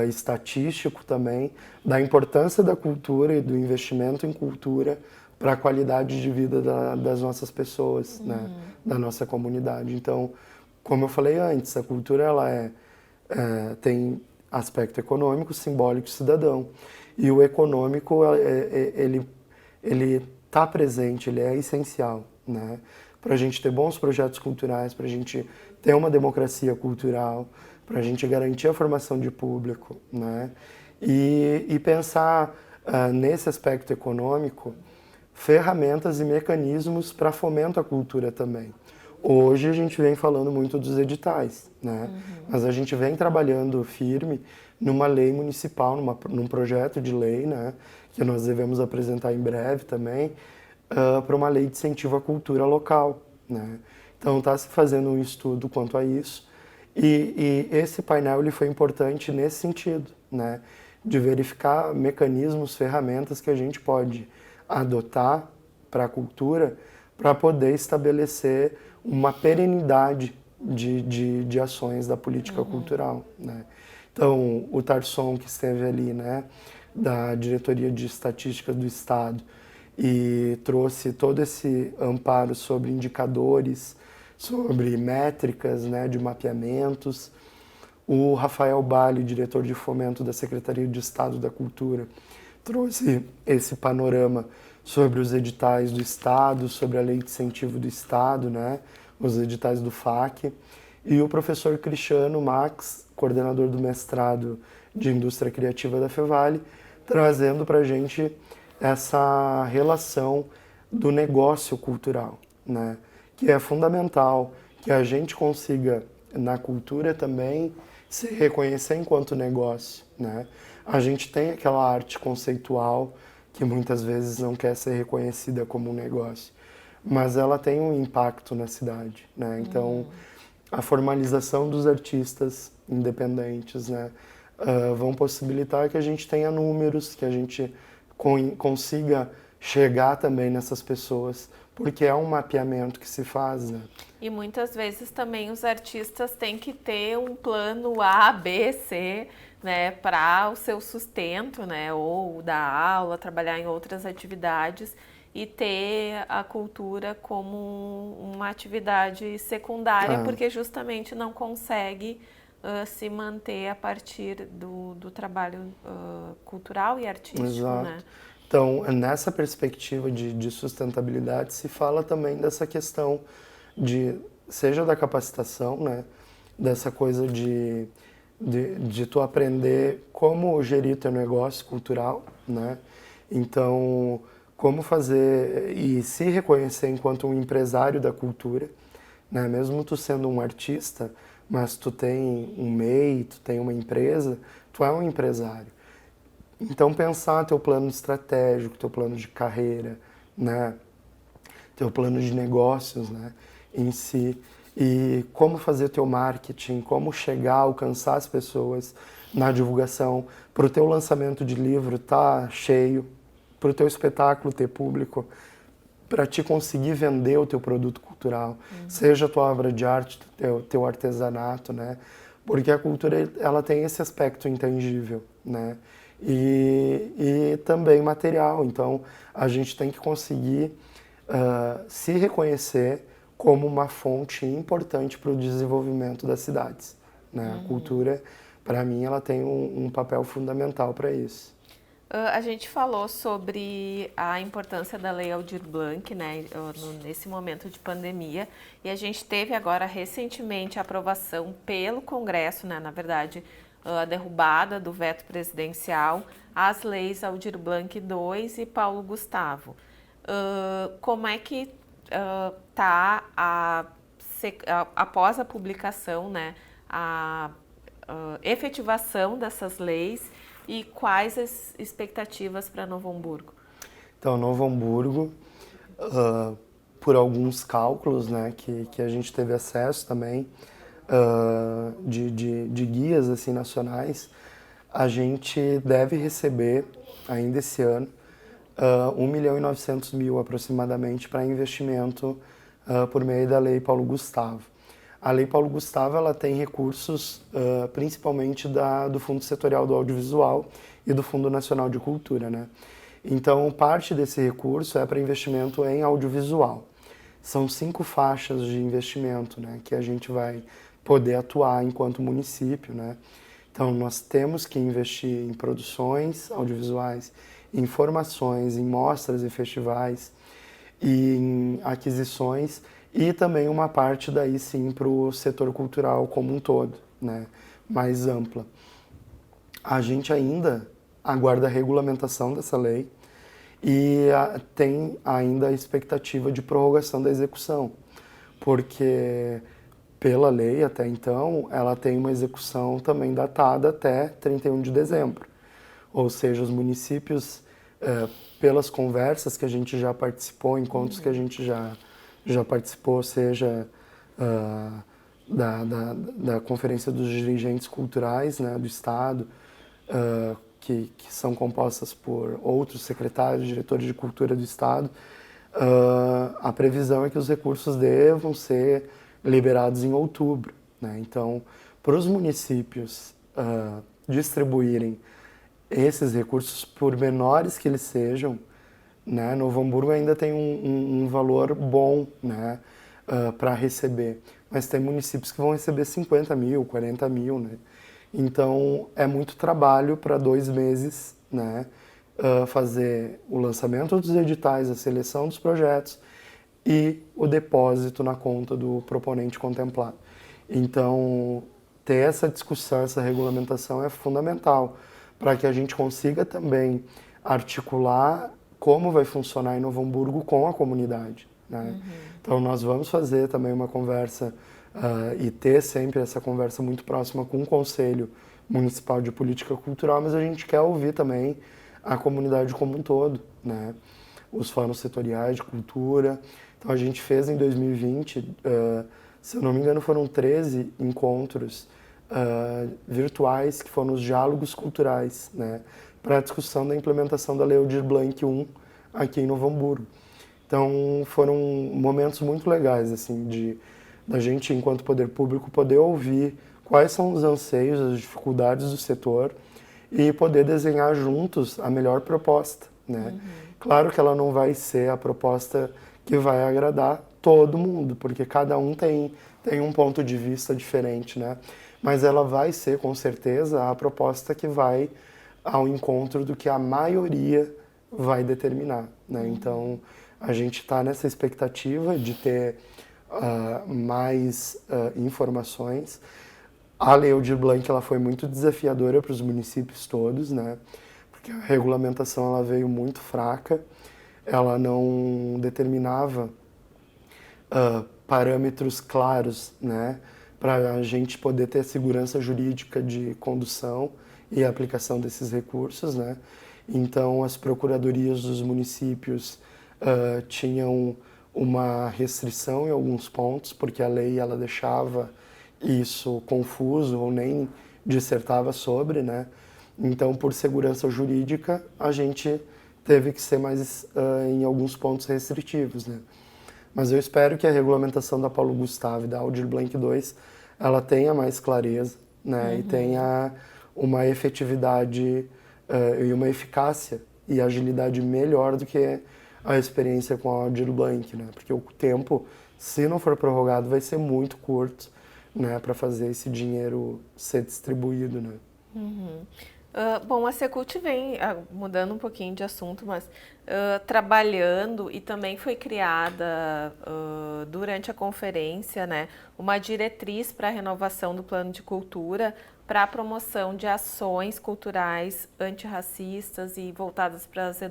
estatístico também, da importância da cultura e do investimento em cultura para a qualidade de vida das nossas pessoas, né, da nossa comunidade. Então, como eu falei antes, a cultura ela tem aspecto econômico, simbólico e cidadão. E o econômico, ele está presente, ele é essencial, né, para a gente ter bons projetos culturais, para a gente ter uma democracia cultural, para a gente garantir a formação de público, né? E pensar nesse aspecto econômico ferramentas e mecanismos para fomento à cultura também. Hoje a gente vem falando muito dos editais, né? Mas a gente vem trabalhando firme numa lei municipal, num projeto de lei, né? Que nós devemos apresentar em breve também, para uma lei de incentivo à cultura local, né? Então está se fazendo um estudo quanto a isso. E esse painel ele foi importante nesse sentido, né? De verificar mecanismos, ferramentas que a gente pode adotar para a cultura para poder estabelecer uma perenidade de ações da política cultural, né? Então, o Tarson, que esteve ali, né, da Diretoria de Estatística do Estado, e trouxe todo esse amparo sobre indicadores, sobre métricas, né, de mapeamentos. O Rafael Bali, diretor de fomento da Secretaria de Estado da Cultura, trouxe esse panorama sobre os editais do Estado, sobre a lei de incentivo do Estado, né, os editais do FAC. E o professor Cristiano Max, coordenador do mestrado de Indústria Criativa da Fevale, trazendo para a gente essa relação do negócio cultural, né, que é fundamental, que a gente consiga, na cultura também, se reconhecer enquanto negócio, né? A gente tem aquela arte conceitual que muitas vezes não quer ser reconhecida como um negócio, mas ela tem um impacto na cidade, né? Então, a formalização dos artistas independentes, né, vão possibilitar que a gente tenha números, que a gente consiga chegar também nessas pessoas, porque é um mapeamento que se faz, né? E muitas vezes também os artistas têm que ter um plano A, B, C, né, para o seu sustento, né, ou dar aula, trabalhar em outras atividades e ter a cultura como uma atividade secundária, porque justamente não consegue se manter a partir do trabalho cultural e artístico, Exato. né? Então, nessa perspectiva de sustentabilidade, se fala também dessa questão seja da capacitação, né, dessa coisa de tu aprender como gerir teu negócio cultural, né, então, como fazer e se reconhecer enquanto um empresário da cultura, né, mesmo tu sendo um artista, mas tu tem um MEI, tu tem uma empresa, tu é um empresário. Então pensar teu plano estratégico, teu plano de carreira, né, teu plano de negócios, né, em si, e como fazer teu marketing, como chegar, alcançar as pessoas na divulgação, para o teu lançamento de livro tá cheio, para o teu espetáculo ter público, para te conseguir vender o teu produto cultural, seja a tua obra de arte, teu artesanato, né? Porque a cultura ela tem esse aspecto intangível, né? E também material. Então a gente tem que conseguir se reconhecer como uma fonte importante para o desenvolvimento das cidades, né? A cultura, para mim, ela tem um papel fundamental para isso. A gente falou sobre a importância da Lei Aldir Blanc, né, nesse momento de pandemia, e a gente teve agora recentemente a aprovação pelo Congresso, né, na verdade, a derrubada do veto presidencial às leis Aldir Blanc II e Paulo Gustavo. Como é que está após a publicação, né, a efetivação dessas leis? E quais as expectativas para Novo Hamburgo? Então, Novo Hamburgo, por alguns cálculos, né, que a gente teve acesso também, de guias assim, nacionais, a gente deve receber, ainda esse ano, 1.900.000 aproximadamente para investimento por meio da Lei Paulo Gustavo. A Lei Paulo Gustavo ela tem recursos principalmente do Fundo Setorial do Audiovisual e do Fundo Nacional de Cultura, né? Então, parte desse recurso é para investimento em audiovisual. São 5 faixas de investimento, né, que a gente vai poder atuar enquanto município, né? Então, nós temos que investir em produções audiovisuais, em formações, em mostras e festivais, e em aquisições, e também uma parte daí sim para o setor cultural como um todo, né, mais ampla. A gente ainda aguarda a regulamentação dessa lei e tem ainda a expectativa de prorrogação da execução, porque pela lei até então ela tem uma execução também datada até 31 de dezembro. Ou seja, os municípios, pelas conversas que a gente já participou, encontros que a gente já participou, seja da Conferência dos Dirigentes Culturais, né, do Estado, que são compostas por outros secretários, diretores de cultura do Estado, a previsão é que os recursos devam ser liberados em outubro, né? Então, para os municípios distribuírem esses recursos, por menores que eles sejam, né, Novo Hamburgo ainda tem um valor bom, né, para receber. Mas tem municípios que vão receber 50 mil, 40 mil, né? Então, é muito trabalho para 2 meses, né, fazer o lançamento dos editais, a seleção dos projetos e o depósito na conta do proponente contemplado. Então, ter essa discussão, essa regulamentação é fundamental para que a gente consiga também articular como vai funcionar em Novo Hamburgo com a comunidade, né? Então nós vamos fazer também uma conversa e ter sempre essa conversa muito próxima com o Conselho Municipal de Política Cultural, mas a gente quer ouvir também a comunidade como um todo, né? Os fóruns setoriais de cultura. Então a gente fez em 2020, se eu não me engano, foram 13 encontros virtuais, que foram os diálogos culturais, né? Para a discussão da implementação da Lei Aldir Blanc I aqui em Novo Hamburgo. Então foram momentos muito legais, assim, da gente, enquanto poder público, poder ouvir quais são os anseios, as dificuldades do setor e poder desenhar juntos a melhor proposta, né? Claro que ela não vai ser a proposta que vai agradar todo mundo, porque cada um tem um ponto de vista diferente, né? Mas ela vai ser, com certeza, a proposta que vai ao encontro do que a maioria vai determinar, né? Então, a gente está nessa expectativa de ter mais informações. A Lei Aldir Blanc ela foi muito desafiadora para os municípios todos, né? Porque a regulamentação ela veio muito fraca, ela não determinava parâmetros claros, né? Para a gente poder ter segurança jurídica de condução e aplicação desses recursos, né? Então, as procuradorias dos municípios tinham uma restrição em alguns pontos, porque a lei ela deixava isso confuso ou nem dissertava sobre, né? Então, por segurança jurídica, a gente teve que ser mais, em alguns pontos, restritivos, né? Mas eu espero que a regulamentação da Paulo Gustavo e da Aldir Blanc II, ela tenha mais clareza, né? E tenha uma efetividade e uma eficácia e agilidade melhor do que a experiência com a Aldir Blanc, né? Porque o tempo, se não for prorrogado, vai ser muito curto, né? Para fazer esse dinheiro ser distribuído, né? Bom, a Secult vem, mudando um pouquinho de assunto, mas trabalhando e também foi criada durante a conferência, né, uma diretriz para a renovação do plano de cultura para a promoção de ações culturais antirracistas e voltadas para as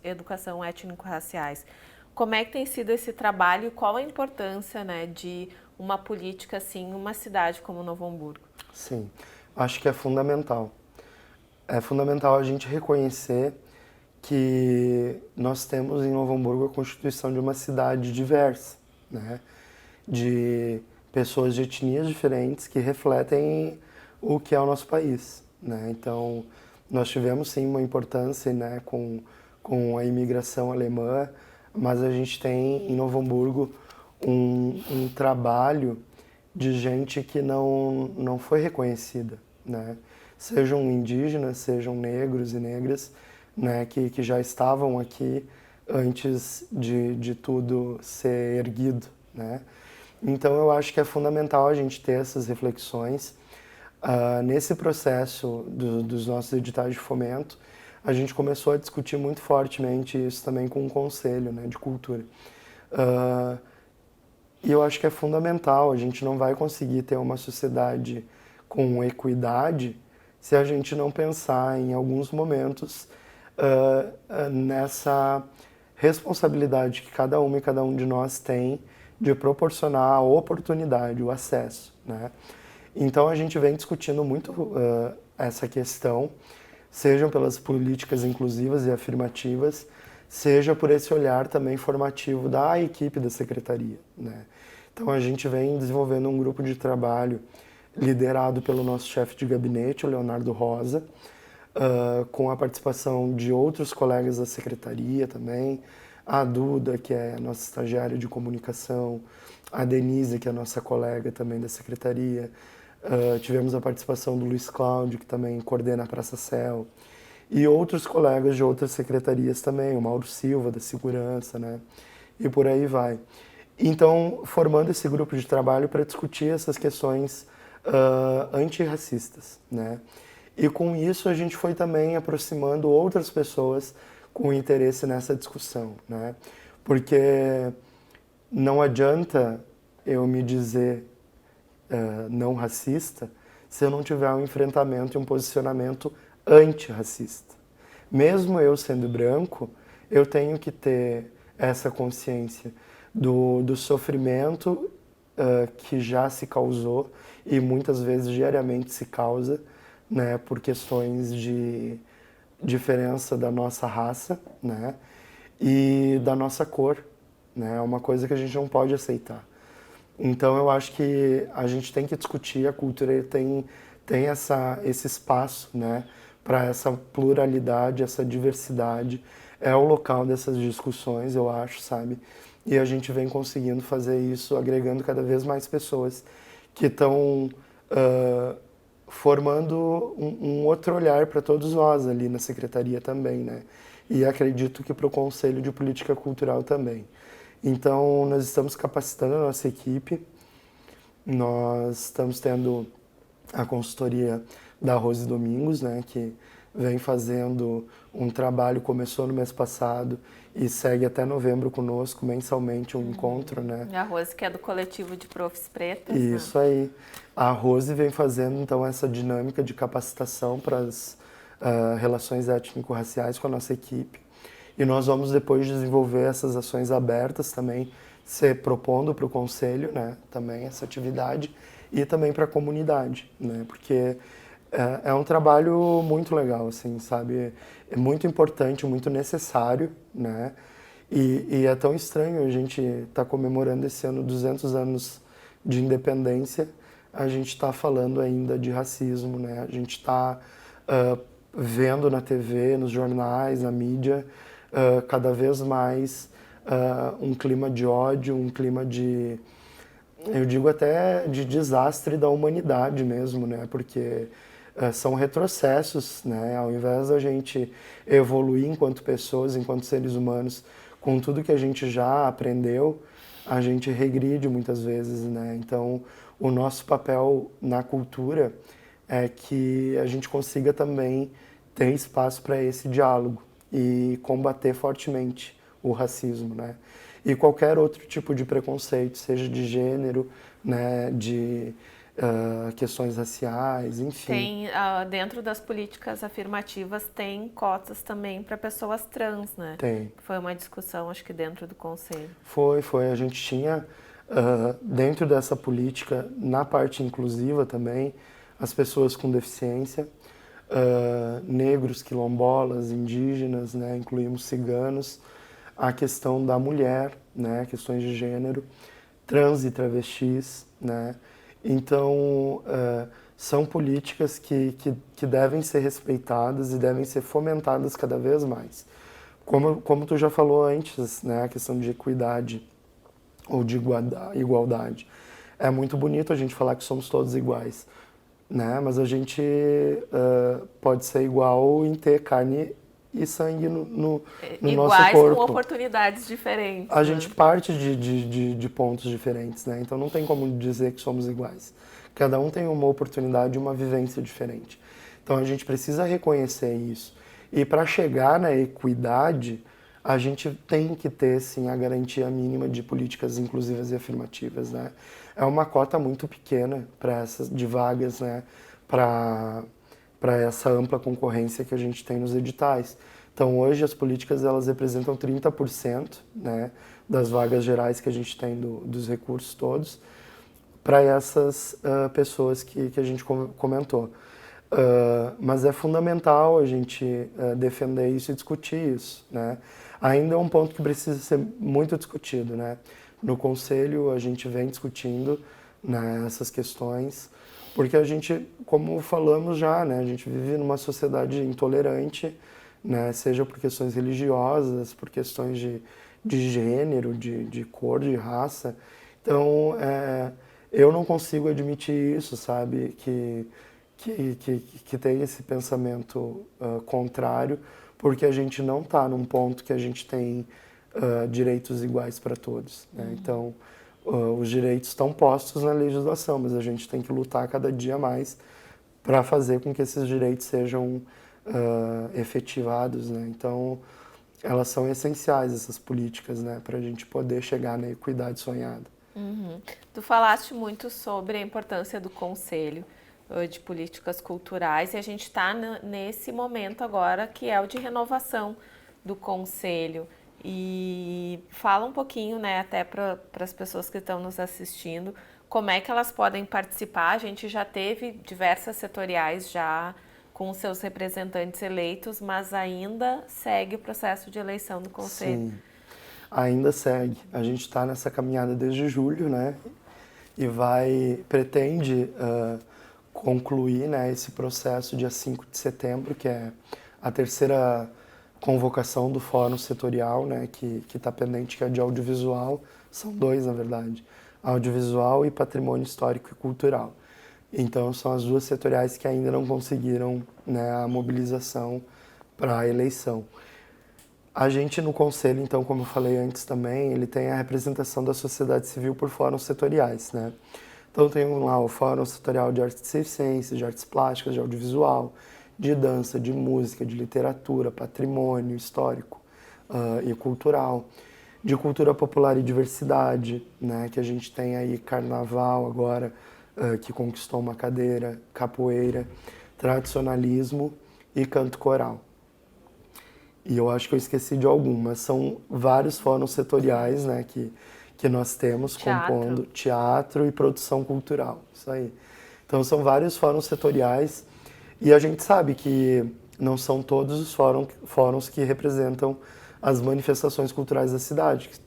educação étnico-raciais. Como é que tem sido esse trabalho e qual a importância, né, de uma política assim em uma cidade como Novo Hamburgo? Sim, acho que é fundamental. É fundamental a gente reconhecer que nós temos em Novo Hamburgo a constituição de uma cidade diversa, né? De pessoas de etnias diferentes que refletem o que é o nosso país, né? Então, nós tivemos sim uma importância, né, com a imigração alemã, mas a gente tem em Novo Hamburgo um trabalho de gente que não foi reconhecida, né? Sejam indígenas, sejam negros e negras, né, que já estavam aqui antes de tudo ser erguido, né? Então eu acho que é fundamental a gente ter essas reflexões. Nesse processo dos nossos editais de fomento, a gente começou a discutir muito fortemente isso também com o Conselho, né, de Cultura. E eu acho que é fundamental, a gente não vai conseguir ter uma sociedade com equidade se a gente não pensar em alguns momentos nessa responsabilidade que cada uma e cada um de nós tem de proporcionar a oportunidade, o acesso, né? Então a gente vem discutindo muito essa questão, sejam pelas políticas inclusivas e afirmativas, seja por esse olhar também formativo da equipe da secretaria, né? Então a gente vem desenvolvendo um grupo de trabalho liderado pelo nosso chefe de gabinete, o Leonardo Rosa, com a participação de outros colegas da secretaria também, a Duda, que é a nossa estagiária de comunicação, a Denise, que é a nossa colega também da secretaria, tivemos a participação do Luiz Cláudio, que também coordena a Praça Céu, e outros colegas de outras secretarias também, o Mauro Silva, da Segurança, né? E por aí vai. Então, formando esse grupo de trabalho para discutir essas questões antirracistas, né? E com isso a gente foi também aproximando outras pessoas com interesse nessa discussão, né? Porque não adianta eu me dizer não racista se eu não tiver um enfrentamento e um posicionamento antirracista. Mesmo eu sendo branco, eu tenho que ter essa consciência do sofrimento que já se causou e muitas vezes diariamente se causa, né, por questões de diferença da nossa raça, né, e da nossa cor, né, é uma coisa que a gente não pode aceitar. Então eu acho que a gente tem que discutir, a cultura tem esse espaço, né, para essa pluralidade, essa diversidade, é o local dessas discussões, eu acho, sabe? E a gente vem conseguindo fazer isso, agregando cada vez mais pessoas que estão formando um outro olhar para todos nós ali na secretaria também, né? E acredito que para o Conselho de Política Cultural também. Então, nós estamos capacitando a nossa equipe, nós estamos tendo a consultoria da Rose Domingos, né, que vem fazendo um trabalho, começou no mês passado e segue até novembro conosco, mensalmente um encontro, né? A Rose, que é do coletivo de Profs Pretas. Isso, né? Aí. A Rose vem fazendo, então, essa dinâmica de capacitação para as relações étnico-raciais com a nossa equipe. E nós vamos depois desenvolver essas ações abertas também, se propondo para o Conselho, né, também essa atividade, e também para a comunidade, né, porque é um trabalho muito legal, assim, sabe, é muito importante, muito necessário, né, e é tão estranho a gente estar comemorando esse ano 200 anos de independência, a gente está falando ainda de racismo, né, a gente está vendo na TV, nos jornais, na mídia, cada vez mais um clima de ódio, um clima de, eu digo até de desastre da humanidade mesmo, né? Porque são retrocessos, né? Ao invés da gente evoluir enquanto pessoas, enquanto seres humanos, com tudo que a gente já aprendeu, a gente regride muitas vezes, né? Então, o nosso papel na cultura é que a gente consiga também ter espaço para esse diálogo e combater fortemente o racismo, né? E qualquer outro tipo de preconceito, seja de gênero, né, de questões raciais, enfim. Tem, dentro das políticas afirmativas, tem cotas também para pessoas trans, né? Tem. Foi uma discussão, acho que dentro do Conselho. Foi. A gente tinha, dentro dessa política, na parte inclusiva também, as pessoas com deficiência, negros, quilombolas, indígenas, né, incluímos ciganos, a questão da mulher, né, questões de gênero, trans e travestis, né. Então, são políticas que devem ser respeitadas e devem ser fomentadas cada vez mais. Como tu já falou antes, né, a questão de equidade ou de igualdade. É muito bonito a gente falar que somos todos iguais, né? Mas a gente pode ser igual em ter carne e sangue no nosso corpo. Iguais com oportunidades diferentes. A gente parte de pontos diferentes, né? Então não tem como dizer que somos iguais. Cada um tem uma oportunidade e uma vivência diferente. Então a gente precisa reconhecer isso. E para chegar na equidade, a gente tem que ter, sim, a garantia mínima de políticas inclusivas e afirmativas, né? É uma cota muito pequena para essas de vagas, né? Para essa ampla concorrência que a gente tem nos editais. Então, hoje as políticas elas representam 30%, né, das vagas gerais que a gente tem dos recursos todos para essas pessoas que a gente comentou. Mas é fundamental a gente defender isso e discutir isso, né? Ainda é um ponto que precisa ser muito discutido, né? No Conselho a gente vem discutindo, né, essas questões, porque a gente, como falamos já, né, a gente vive numa sociedade intolerante, né, seja por questões religiosas, por questões de gênero, de cor, de raça. Então, eu não consigo admitir isso, sabe, que tem esse pensamento contrário, porque a gente não está num ponto que a gente tem direitos iguais para todos, né? Então, os direitos estão postos na legislação, mas a gente tem que lutar cada dia mais para fazer com que esses direitos sejam efetivados, né? Então, elas são essenciais, essas políticas, né, para a gente poder chegar na equidade sonhada. Uhum. Tu falaste muito sobre a importância do Conselho de Políticas Culturais e a gente está nesse momento agora que é o de renovação do Conselho. E fala um pouquinho, né, até para as pessoas que estão nos assistindo, como é que elas podem participar. A gente já teve diversas setoriais já com seus representantes eleitos, mas ainda segue o processo de eleição do Conselho. Sim, ainda segue. A gente está nessa caminhada desde julho, né? E pretende concluir, né, esse processo dia 5 de setembro, que é a terceira convocação do Fórum Setorial, né, que está pendente, que é de audiovisual. São dois, na verdade, audiovisual e patrimônio histórico e cultural. Então, são as duas setoriais que ainda não conseguiram, né, a mobilização para a eleição. A gente no Conselho, então, como eu falei antes também, ele tem a representação da sociedade civil por fóruns setoriais, né? Então tem lá o Fórum Setorial de Artes Circenses, de Artes Plásticas, de Audiovisual, de Dança, de Música, de Literatura, Patrimônio Histórico e Cultural, de Cultura Popular e Diversidade, né? Que a gente tem aí Carnaval agora, que conquistou uma cadeira, Capoeira, Tradicionalismo e Canto Coral. E eu acho que eu esqueci de algum, mas são vários fóruns setoriais, né, que nós temos compondo teatro e produção cultural, isso aí. Então são vários fóruns setoriais e a gente sabe que não são todos os fóruns que representam as manifestações culturais da cidade, que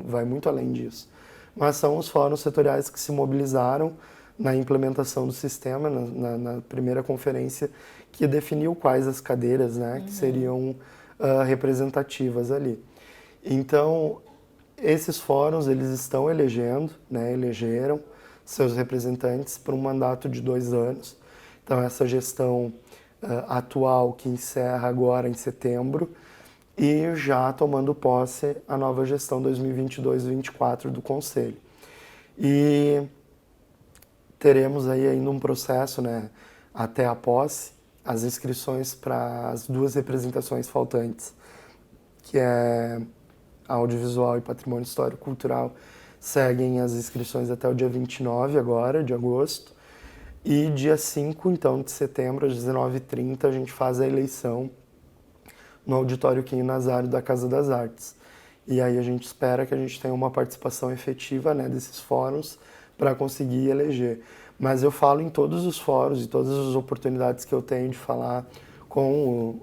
vai muito além disso. Mas são os fóruns setoriais que se mobilizaram na implementação do sistema, na primeira conferência, que definiu quais as cadeiras, né, que seriam representativas ali. Então, esses fóruns, eles estão elegendo, né, elegeram seus representantes por um mandato de 2 anos. Então, essa gestão atual, que encerra agora em setembro, e já tomando posse a nova gestão 2022-2024 do Conselho. E teremos aí ainda um processo, né, até a posse, as inscrições para as 2 representações faltantes, que é Audiovisual e Patrimônio Histórico e Cultural, seguem as inscrições até o dia 29 agora, de agosto, e dia 5, então, de setembro, às 19h30, a gente faz a eleição no Auditório Quinho Nazário da Casa das Artes. E aí a gente espera que a gente tenha uma participação efetiva, né, desses fóruns para conseguir eleger. Mas eu falo em todos os fóruns e todas as oportunidades que eu tenho de falar com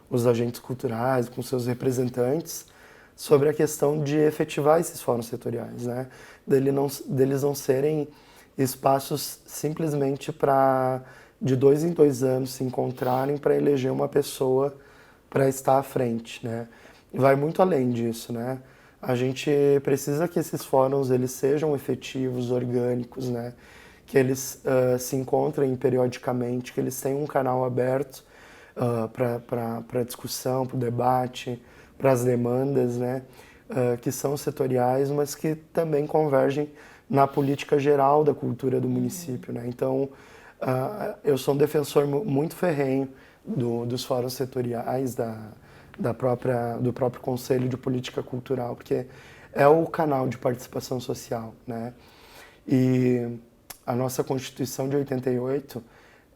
os agentes culturais, com seus representantes, sobre a questão de efetivar esses fóruns setoriais, né? Deles não serem espaços simplesmente para, de 2 em 2 anos, se encontrarem para eleger uma pessoa para estar à frente, né? Vai muito além disso, né? A gente precisa que esses fóruns eles sejam efetivos, orgânicos, né? Que eles se encontrem periodicamente, que eles tenham um canal aberto para discussão, para o debate, para as demandas, né? Que são setoriais, mas que também convergem na política geral da cultura do município, né? Então, eu sou um defensor muito ferrenho dos fóruns setoriais, do próprio Conselho de Política Cultural, porque é o canal de participação social, né? E a nossa Constituição de 88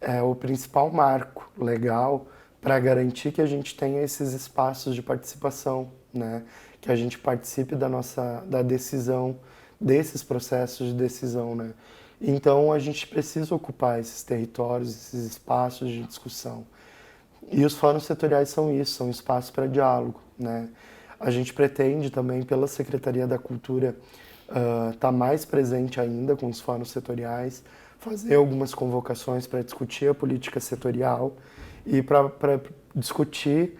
é o principal marco legal para garantir que a gente tenha esses espaços de participação, né? Que a gente participe da decisão, desses processos de decisão, né? Então a gente precisa ocupar esses territórios, esses espaços de discussão. E os fóruns setoriais são isso, são espaços para diálogo, né? A gente pretende também, pela Secretaria da Cultura, estar mais presente ainda com os fóruns setoriais, fazer algumas convocações para discutir a política setorial e para discutir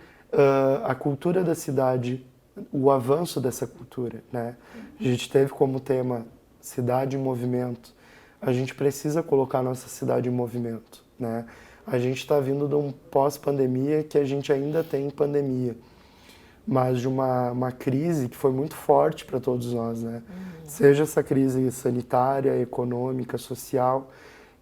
a cultura da cidade, o avanço dessa cultura, né? A gente teve como tema Cidade em Movimento. A gente precisa colocar a nossa cidade em movimento, né? A gente está vindo de um pós-pandemia que a gente ainda tem pandemia, mas de uma crise que foi muito forte para todos nós, né? Seja essa crise sanitária, econômica, social.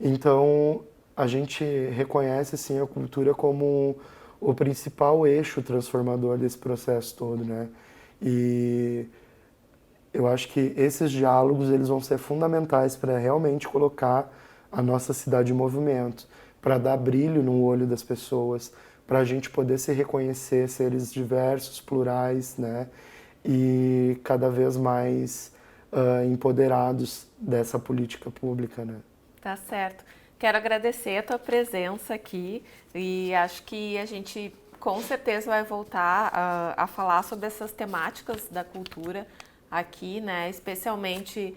Então, a gente reconhece, sim, a cultura como o principal eixo transformador desse processo todo, né? E eu acho que esses diálogos eles vão ser fundamentais para realmente colocar a nossa cidade em movimento, para dar brilho no olho das pessoas, para a gente poder se reconhecer seres diversos, plurais, né? E cada vez mais empoderados dessa política pública, né? Tá certo. Quero agradecer a tua presença aqui e acho que a gente com certeza vai voltar a falar sobre essas temáticas da cultura aqui, né? Especialmente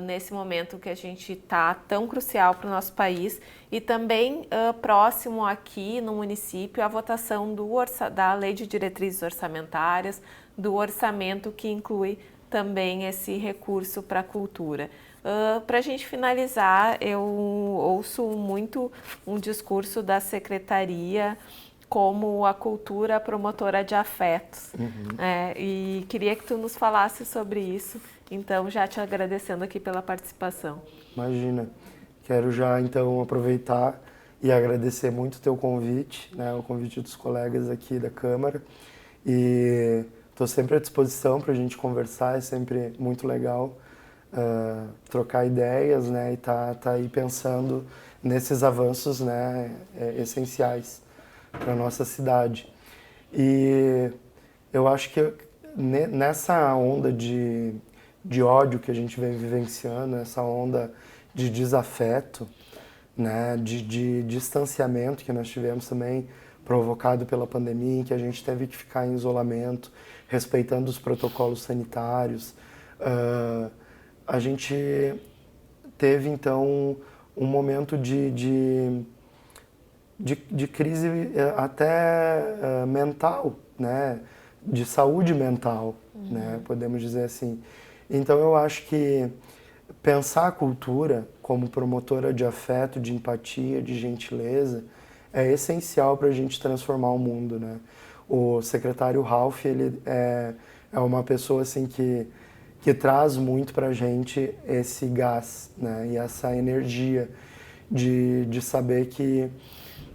nesse momento que a gente está tão crucial para o nosso país e também próximo aqui no município a votação da Lei de Diretrizes Orçamentárias, do orçamento que inclui também esse recurso para a cultura. Para a gente finalizar, eu ouço muito um discurso da Secretaria como a cultura promotora de afetos. E queria que tu nos falasse sobre isso, então já te agradecendo aqui pela participação. Imagina, quero já então aproveitar e agradecer muito o teu convite, né, o convite dos colegas aqui da Câmara, e estou sempre à disposição para a gente conversar, é sempre muito legal trocar ideias, né, e tá aí pensando nesses avanços, né, essenciais para a nossa cidade. E eu acho que nessa onda de ódio que a gente vem vivenciando, essa onda de desafeto, né, de distanciamento que nós tivemos também, provocado pela pandemia, em que a gente teve que ficar em isolamento, respeitando os protocolos sanitários. A gente teve, então, um momento de crise até mental, né? De saúde mental, né? Podemos dizer assim. Então, eu acho que pensar a cultura como promotora de afeto, de empatia, de gentileza, é essencial para a gente transformar o mundo, né? O secretário Ralph, ele é uma pessoa assim que traz muito para a gente esse gás, né? E essa energia de saber que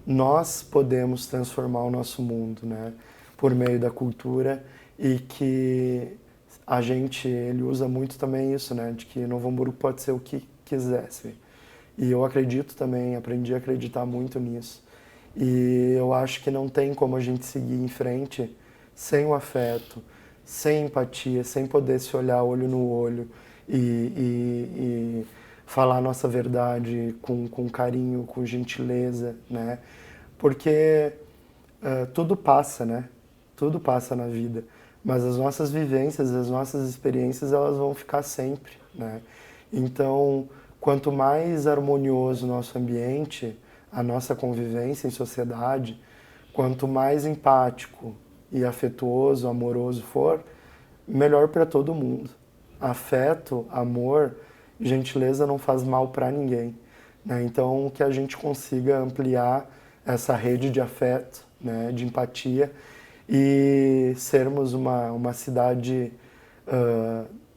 nós podemos transformar o nosso mundo, né? Por meio da cultura, e que ele usa muito também isso, né? De que Novo Hamburgo pode ser o que quisesse. E eu acredito também, aprendi a acreditar muito nisso. E eu acho que não tem como a gente seguir em frente sem o afeto, sem empatia, sem poder se olhar olho no olho e falar a nossa verdade com carinho, com gentileza, né? Porque tudo passa, né? Tudo passa na vida, mas as nossas vivências, as nossas experiências, elas vão ficar sempre, né? Então, quanto mais harmonioso o nosso ambiente, a nossa convivência em sociedade, quanto mais empático e afetuoso, amoroso for, melhor para todo mundo. Afeto, amor, gentileza não faz mal para ninguém, né? Então, que a gente consiga ampliar essa rede de afeto, né, de empatia, e sermos uma cidade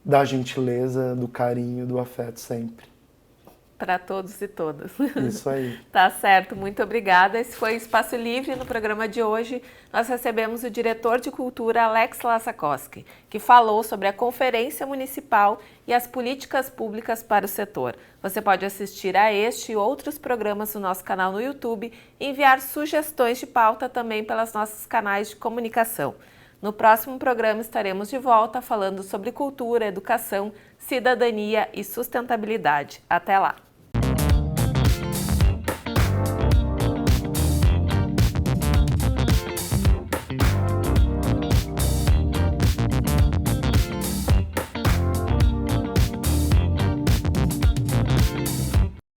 da gentileza, do carinho, do afeto sempre. Para todos e todas. Isso aí. Tá certo, muito obrigada. Esse foi o Espaço Livre. No programa de hoje, nós recebemos o diretor de cultura, Alex Lassakoski, que falou sobre a Conferência Municipal e as políticas públicas para o setor. Você pode assistir a este e outros programas no nosso canal no YouTube e enviar sugestões de pauta também pelos nossos canais de comunicação. No próximo programa estaremos de volta falando sobre cultura, educação, cidadania e sustentabilidade. Até lá!